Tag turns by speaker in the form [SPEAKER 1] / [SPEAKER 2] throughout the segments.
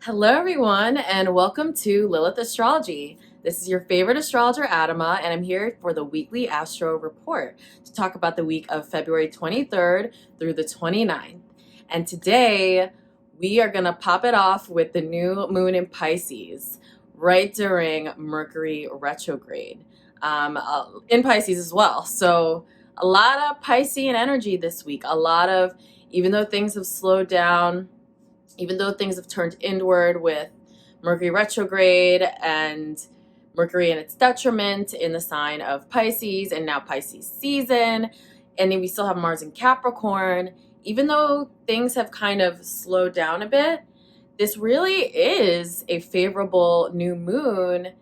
[SPEAKER 1] Hello, everyone, and welcome to Lilith Astrology. This is your favorite astrologer, Adama, and I'm here for the weekly Astro report to talk about the week of February 23rd through the 29th. And today, we are going to pop it off with the new moon in Pisces right during Mercury retrograde in Pisces as well. So a lot of Piscean energy this week. Even though things have slowed down, even though things have turned inward with Mercury retrograde and Mercury in its detriment in the sign of Pisces, and now Pisces season, and then we still have Mars in Capricorn, even though things have kind of slowed down a bit, this really is a favorable new moon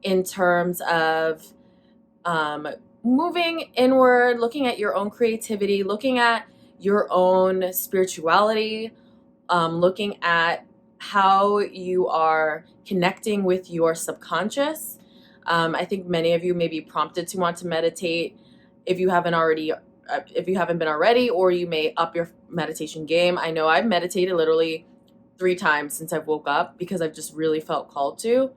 [SPEAKER 1] in terms of moving inward, looking at your own creativity, looking at your own spirituality, looking at how you are connecting with your subconscious. I think many of you may be prompted to want to meditate if you haven't been already, or you may up your meditation game. I know I've meditated literally 3 times since I've woke up because I've just really felt called to.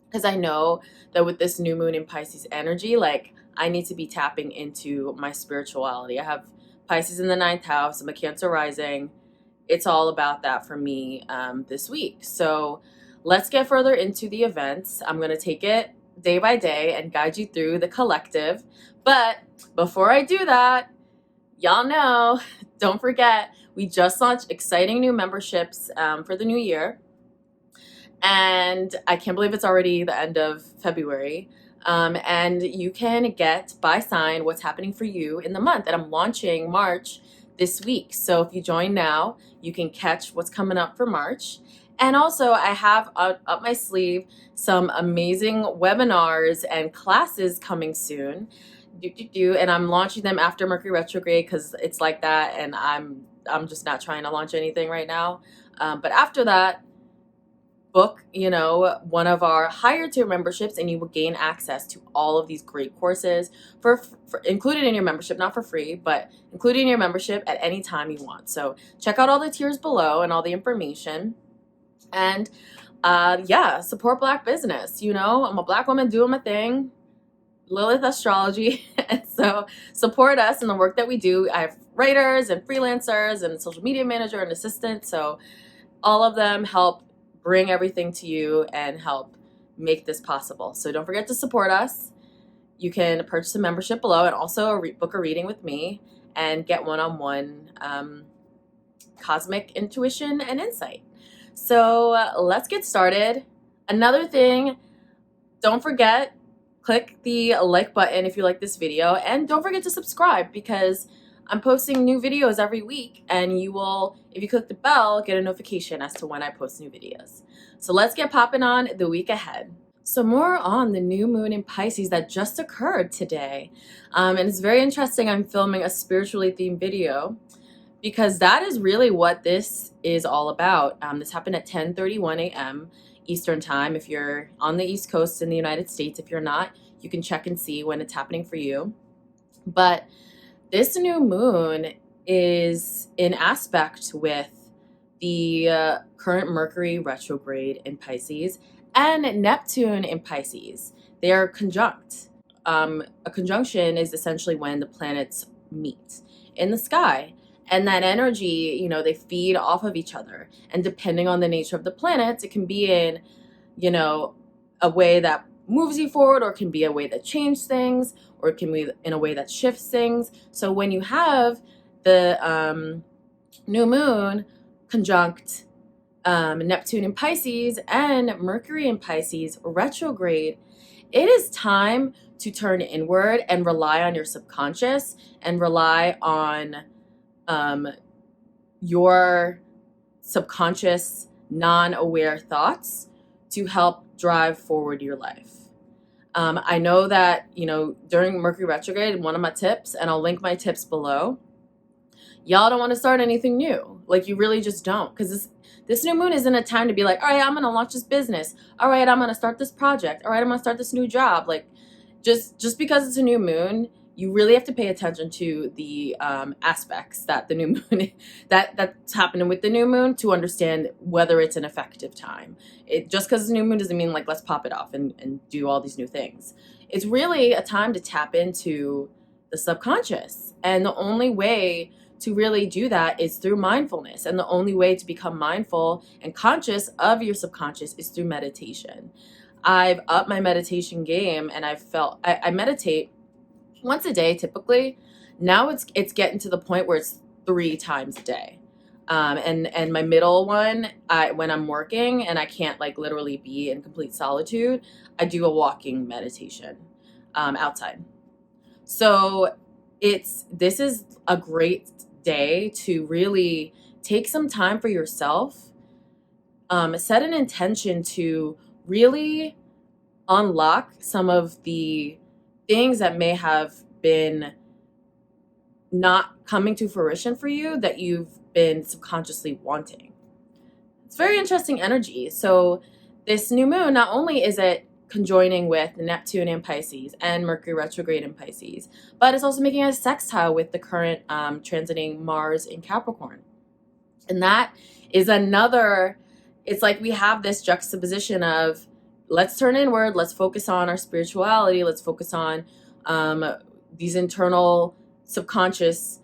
[SPEAKER 1] Because I know that with this new moon in Pisces energy, like, I need to be tapping into my spirituality. I have Pisces in the 9th house. I'm a Cancer rising. It's all about that for me this week. So let's get further into the events. I'm going to take it day by day and guide you through the collective. But before I do that, y'all know, don't forget, we just launched exciting new memberships for the new year. And I can't believe it's already the end of February. And you can get by sign what's happening for you in the month. And I'm launching March this week. So if you join now, you can catch what's coming up for March. And also, I have up my sleeve some amazing webinars and classes coming soon. And I'm launching them after Mercury retrograde because it's like that, and I'm just not trying to launch anything right now. But after that, book, one of our higher tier memberships, and you will gain access to all of these great courses for included in your membership, not for free, but included in your membership at any time you want. So check out all the tiers below and all the information. And support Black business. I'm a Black woman doing my thing, Lilith Astrology. And so support us in the work that we do. I have writers and freelancers and social media manager and assistant. So all of them help bring everything to you and help make this possible. So don't forget to support us. You can purchase a membership below and also book a reading with me and get one-on-one cosmic intuition and insight. So let's get started. Another thing, don't forget, click the like button if you like this video, and don't forget to subscribe because I'm posting new videos every week, and you will, if you click the bell, get a notification as to when I post new videos. So let's get popping on the week ahead. So more on the new moon in Pisces that just occurred today. And it's very interesting. I'm filming a spiritually themed video because that is really what this is all about. This happened at 10:31 a.m. Eastern time if you're on the East Coast in the United States. If you're not, you can check and see when it's happening for you. But this new moon is in aspect with the current Mercury retrograde in Pisces and Neptune in Pisces. They are conjunct. A conjunction is essentially when the planets meet in the sky. And that energy, they feed off of each other. And depending on the nature of the planets, it can be in, a way that moves you forward, or it can be a way that changes things, or it can be in a way that shifts things. So when you have the new moon conjunct Neptune in Pisces and Mercury in Pisces retrograde, it is time to turn inward and rely on your subconscious and rely on your subconscious non-aware thoughts to help drive forward your life. I know that, during Mercury retrograde, one of my tips, and I'll link my tips below, y'all don't want to start anything new. Like, you really just don't. Because this new moon isn't a time to be like, all right, I'm going to launch this business. All right, I'm going to start this project. All right, I'm going to start this new job. Like, just because it's a new moon, you really have to pay attention to the aspects that the new moon that's happening with the new moon to understand whether it's an effective time. Just because it's a new moon doesn't mean like let's pop it off and do all these new things. It's really a time to tap into the subconscious, and the only way to really do that is through mindfulness, and the only way to become mindful and conscious of your subconscious is through meditation. I've upped my meditation game, and I meditate once a day typically. Now it's getting to the point where it's 3 times a day. And my middle one, when I'm working and I can't like literally be in complete solitude, I do a walking meditation outside. So this is a great day to really take some time for yourself. Set an intention to really unlock some of the things that may have been not coming to fruition for you that you've been subconsciously wanting. It's very interesting energy. So this new moon, not only is it conjoining with Neptune in Pisces and Mercury retrograde in Pisces, but it's also making a sextile with the current transiting Mars in Capricorn. And that is another, it's like we have this juxtaposition of let's turn inward, let's focus on our spirituality, let's focus on these internal subconscious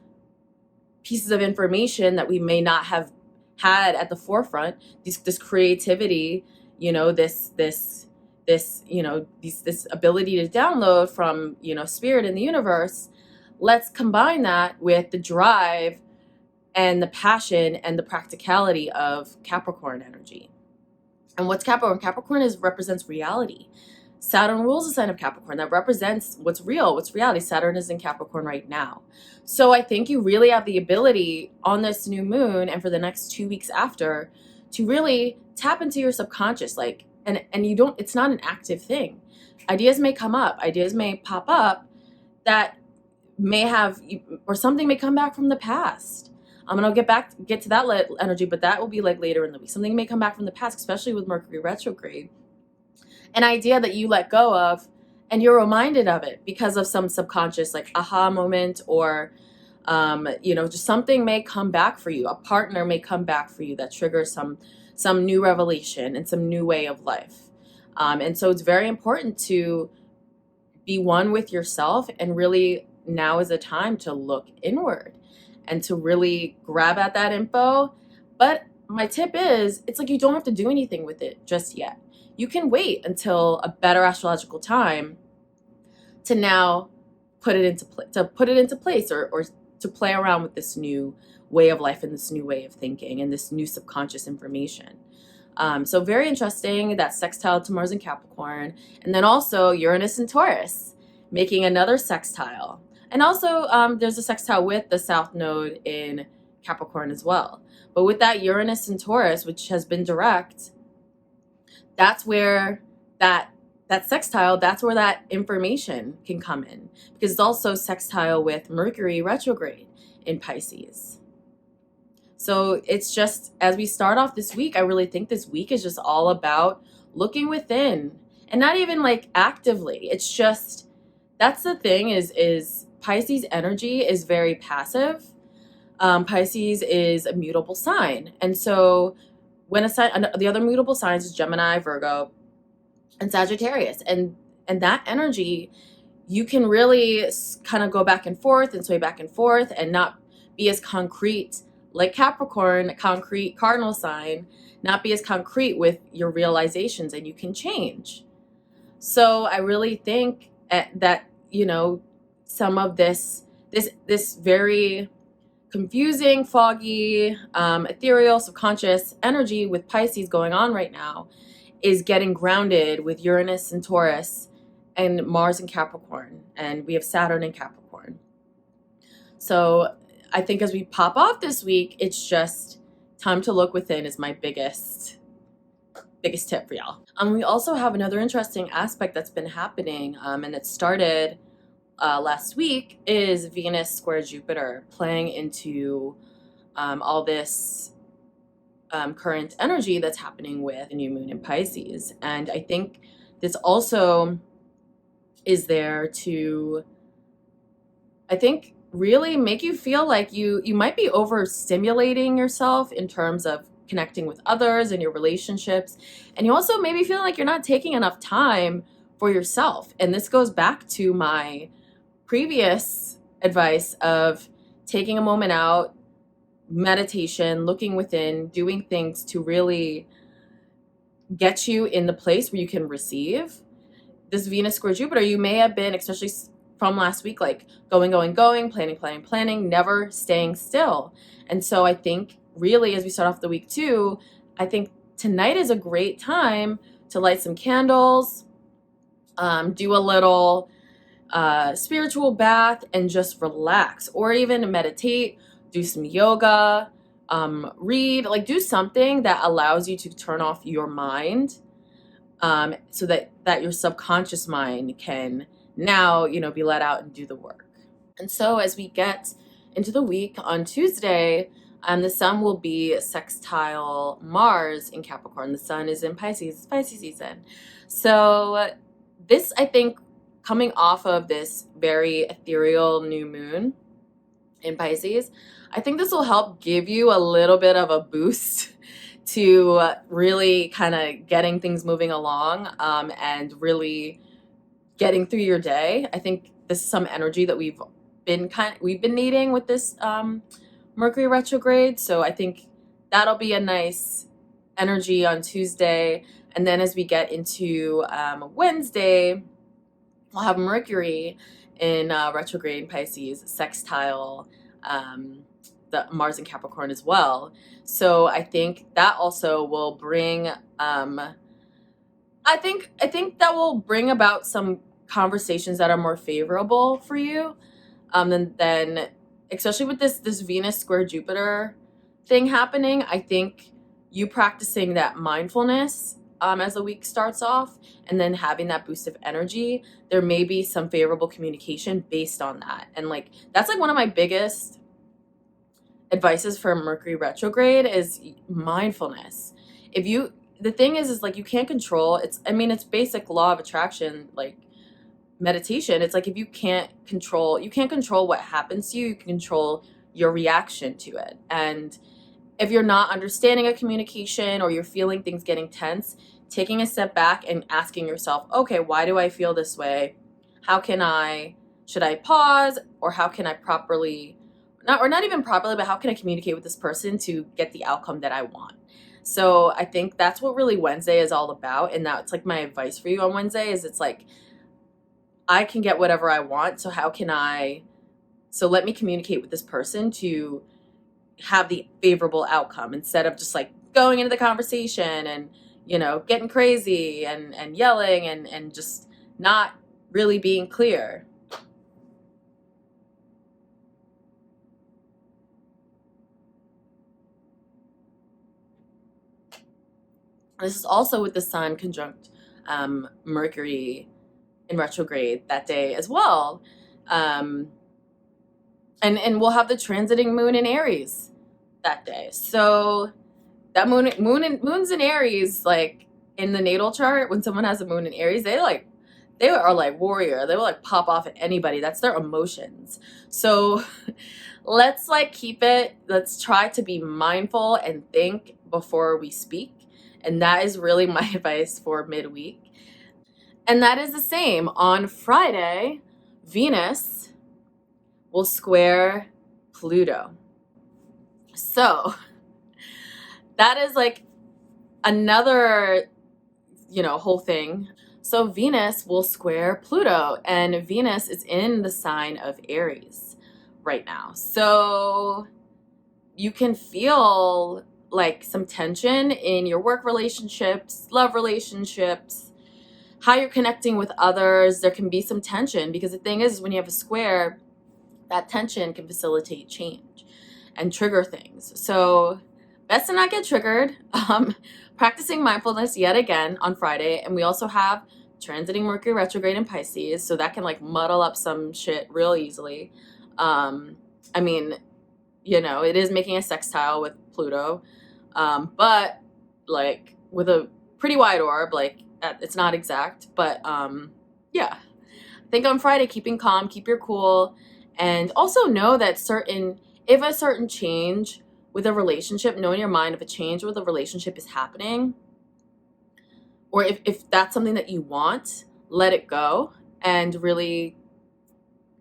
[SPEAKER 1] pieces of information that we may not have had at the forefront, this creativity, this ability to download from, spirit in the universe. Let's combine that with the drive and the passion and the practicality of Capricorn energy. And what's Capricorn? Capricorn represents reality. Saturn rules the sign of Capricorn. That represents what's real, what's reality. Saturn is in Capricorn right now. So I think you really have the ability on this new moon and for the next 2 weeks after to really tap into your subconscious. And you don't, it's not an active thing. Ideas may come up, ideas may pop up that may have, or something may come back from the past. I'm going to get to that energy, but that will be like later in the week. Something may come back from the past, especially with Mercury retrograde. An idea that you let go of and you're reminded of it because of some subconscious like aha moment, or just something may come back for you. A partner may come back for you that triggers some new revelation and some new way of life. And so it's very important to be one with yourself, and really now is a time to look inward and to really grab at that info. But my tip is, it's like you don't have to do anything with it just yet. You can wait until a better astrological time to now put it into place, or to play around with this new way of life and this new way of thinking and this new subconscious information. So very interesting, that sextile to Mars in Capricorn, and then also Uranus and Taurus making another sextile. And also there's a sextile with the South Node in Capricorn as well. But with that Uranus and Taurus, which has been direct, that's where that sextile, that's where that information can come in, because it's also sextile with Mercury retrograde in Pisces. So it's just, as we start off this week, I really think this week is just all about looking within, and not even like actively. It's just, that's the thing is Pisces energy is very passive. Pisces is a mutable sign. And so when the other mutable signs is Gemini, Virgo, and Sagittarius. And that energy, you can really kind of go back and forth and sway back and forth and not be as concrete like Capricorn, concrete cardinal sign, not be as concrete with your realizations, and you can change. So I really think that, some of this very confusing, foggy, ethereal, subconscious energy with Pisces going on right now is getting grounded with Uranus and Taurus and Mars in Capricorn, and we have Saturn in Capricorn. So I think as we pop off this week, it's just time to look within is my biggest tip for y'all. We also have another interesting aspect that's been happening, and it started last week, is Venus square Jupiter playing into all this current energy that's happening with the new moon in Pisces. And I think this also is there to I think really make you feel like you might be overstimulating yourself in terms of connecting with others and your relationships. And you also maybe feel like you're not taking enough time for yourself. And this goes back to my previous advice of taking a moment out, meditation, looking within, doing things to really get you in the place where you can receive. This Venus square Jupiter, you may have been, especially from last week, like going, planning, never staying still. And so I think really as we start off the week too, I think tonight is a great time to light some candles, do a little spiritual bath and just relax, or even meditate, do some yoga, read, like do something that allows you to turn off your mind, so that your subconscious mind can now, be let out and do the work. And so as we get into the week on Tuesday, the sun will be sextile Mars in Capricorn. The sun is in Pisces. It's Pisces season. So this, I think, coming off of this very ethereal new moon in Pisces, I think this will help give you a little bit of a boost to really kind of getting things moving along, and really getting through your day. I think this is some energy that we've been needing with this Mercury retrograde. So I think that'll be a nice energy on Tuesday. And then as we get into Wednesday, we'll have Mercury in retrograde in Pisces, sextile the Mars in Capricorn as well. So I think that also will bring I think that will bring about some conversations that are more favorable for you, then especially with this Venus square Jupiter thing happening. I think you practicing that mindfulness as the week starts off, and then having that boost of energy, there may be some favorable communication based on that. And like that's like one of my biggest advices for Mercury retrograde is mindfulness. The thing is like you can't control, it's basic law of attraction, like meditation. It's like if you can't control what happens to you, you can control your reaction to it. And if you're not understanding a communication, or you're feeling things getting tense, taking a step back and asking yourself, okay, why do I feel this way? Should I pause, or how can I not even properly, but how can I communicate with this person to get the outcome that I want? So I think that's what really Wednesday is all about. And that's like my advice for you on Wednesday is it's like, I can get whatever I want. So let me communicate with this person to have the favorable outcome, instead of just like going into the conversation and, getting crazy and yelling and just not really being clear. This is also with the sun conjunct Mercury in retrograde that day as well. And we'll have the transiting moon in Aries that day. So that moon's in Aries, like in the natal chart, when someone has a moon in Aries, they are like warrior. They will like pop off at anybody. That's their emotions. So let's let's try to be mindful and think before we speak. And that is really my advice for midweek. And that is the same. On Friday, Venus will square Pluto. So that is like another, whole thing. So Venus will square Pluto, and Venus is in the sign of Aries right now. So you can feel like some tension in your work relationships, love relationships, how you're connecting with others. There can be some tension, because the thing is when you have a square, that tension can facilitate change and trigger things. So best to not get triggered. Practicing mindfulness yet again on Friday. And we also have transiting Mercury retrograde in Pisces, so that can like muddle up some shit real easily. It is making a sextile with Pluto, but like with a pretty wide orb, like it's not exact, but yeah. I think on Friday, keeping calm, keep your cool, And also know that if a certain change with a relationship, know in your mind if a change with a relationship is happening, or if that's something that you want, let it go and really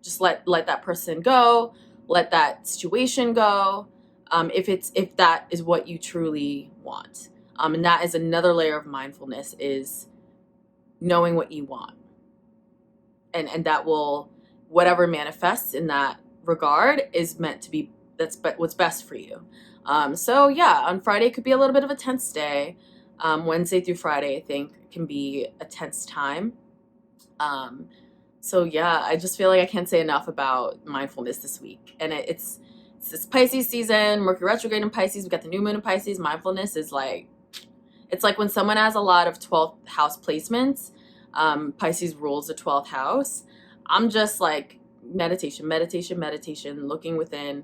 [SPEAKER 1] just let that person go, let that situation go. If that is what you truly want. And that is another layer of mindfulness, is knowing what you want. And that will, whatever manifests in that regard is meant to be, what's best for you. So yeah, on Friday could be a little bit of a tense day. Wednesday through Friday, I think, can be a tense time. So yeah, I just feel like I can't say enough about mindfulness this week. And it's this Pisces season, Mercury retrograde in Pisces. We got the new moon in Pisces. Mindfulness is like, it's like when someone has a lot of 12th house placements, Pisces rules the 12th house. I'm just like meditation, looking within,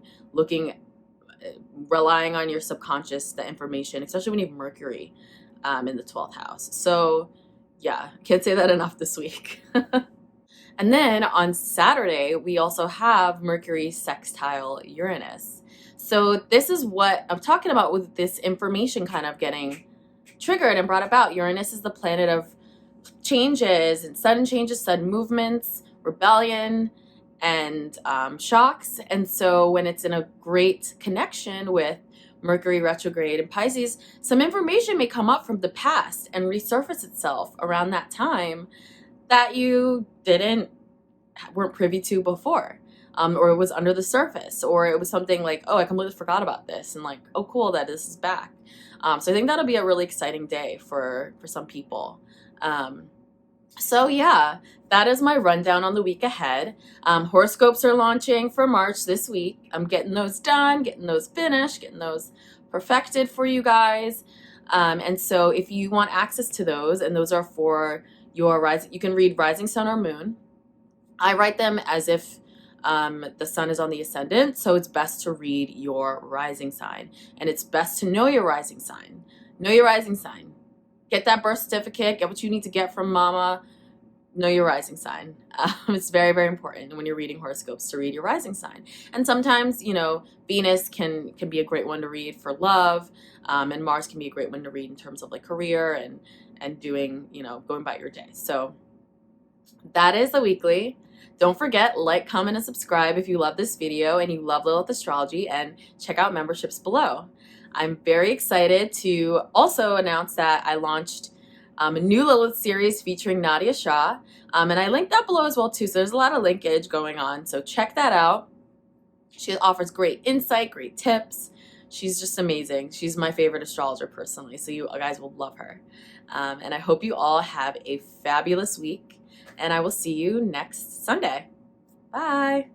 [SPEAKER 1] relying on your subconscious, the information, especially when you have Mercury in the 12th house. So yeah, can't say that enough this week. And then on Saturday, we also have Mercury sextile Uranus. So this is what I'm talking about with this information kind of getting triggered and brought about. Uranus is the planet of changes and sudden changes, sudden movements, rebellion, and shocks. And so when it's in a great connection with Mercury retrograde in Pisces, some information may come up from the past and resurface itself around that time that you weren't privy to before, or it was under the surface, or it was something like, oh, I completely forgot about this, and like, oh, cool that this is back. So I think that'll be a really exciting day for some people. So yeah, that is my rundown on the week ahead. Horoscopes are launching for March this week. I'm getting those done, getting those finished, getting those perfected for you guys. And so if you want access to those, and those are for your rising, you can read rising sun or moon. I write them as if the sun is on the ascendant, so it's best to read your rising sign, and it's best to know your rising sign. Know your rising sign. Get that birth certificate, get what you need to get from mama. Know your rising sign. It's very, very important when you're reading horoscopes to read your rising sign. And sometimes, Venus can be a great one to read for love, and Mars can be a great one to read in terms of like career and doing, going about your day. So that is the weekly. Don't forget, like, comment, and subscribe if you love this video and you love Lilith Astrology, and check out memberships below. I'm very excited to also announce that I launched a new Lilith series featuring Nadia Shah, and I linked that below as well too, so there's a lot of linkage going on, so check that out. She offers great insight, great tips. She's just amazing. She's my favorite astrologer personally, so you guys will love her. And I hope you all have a fabulous week, and I will see you next Sunday. Bye.